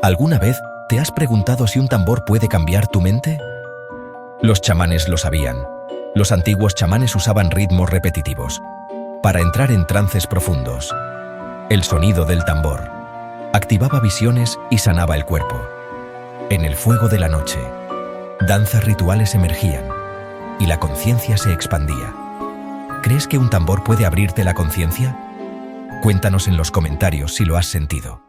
¿Alguna vez te has preguntado si un tambor puede cambiar tu mente? Los chamanes lo sabían. Los antiguos chamanes usaban ritmos repetitivos para entrar en trances profundos. El sonido del tambor activaba visiones y sanaba el cuerpo. En el fuego de la noche, danzas rituales emergían y la conciencia se expandía. ¿Crees que un tambor puede abrirte la conciencia? Cuéntanos en los comentarios si lo has sentido.